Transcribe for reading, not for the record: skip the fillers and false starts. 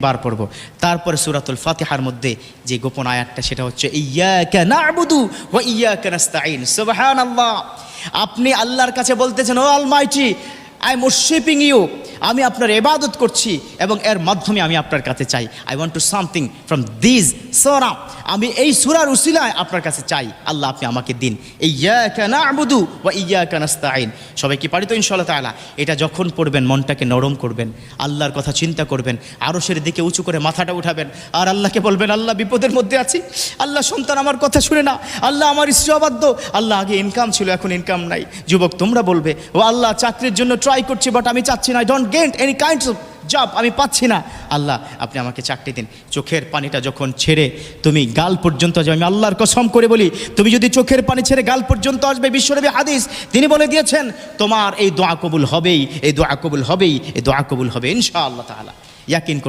বার পড়ব। তারপরে সূরাতুল ফাতিহার মধ্যে যে গোপন আয়াতটা সেটা হচ্ছে ইয়্যাকা না'বুদু ওয়া ইয়্যাকা নাস্তাঈন। সুবহানাল্লাহ, আপনি আল্লাহর কাছে বলতেছেন, ও অলমাইটি, আই এম ওরশিপিং ইউ, আমি আপনার ইবাদত করছি এবং এর মাধ্যমে আমি আপনার কাছে চাই, I want to something from this সূরা, আমি এই সূরার উসিলায় আপনার কাছে চাই, আল্লাহ আপনি আমাকে দিন। ইয়্যাকা না'বুদু ওয়া ইয়্যাকা নাস্তাঈন। সবাই কি পারি তো ইনশাআল্লাহ তাআলা? এটা যখন পড়বেন মনটাকে নরম করবেন, আল্লাহর কথা চিন্তা করবেন, আরশের দিকে উঁচু করে মাথাটা উঠাবেন আর আল্লাহকে বলবেন, আল্লাহ বিপদের মধ্যে আছি, আল্লাহ সন্তান আমার কথা শুনে না, আল্লাহ আমার স্ত্রী অবাধ্য, আল্লাহ আগে ইনকাম ছিল এখন ইনকাম নাই। যুবক তোমরা বলবে, ও আল্লাহ চাকরির জন্য ট্রাই করছি বাট আমি চাচ্ছি না, I don't get any kinds of job, আমি পাচ্ছি না, আল্লাহ আপনি আমাকে চাকরি দিন। চোখের পানিটা যখন ছেড়ে তুমি গাল পর্যন্ত যাবে, আমি আল্লাহর কসম করে বলি, তুমি যদি চোখের পানি ছেড়ে গাল পর্যন্ত আসবে, বিশ্বনবী হাদিস তিনি বলে দিয়েছেন তোমার এই দোয়া কবুল হবেই, এই দোয়া কবুল হবেই, এই দোয়া কবুল হবে ইনশাআল্লাহ তাআলা। ইয়াকিন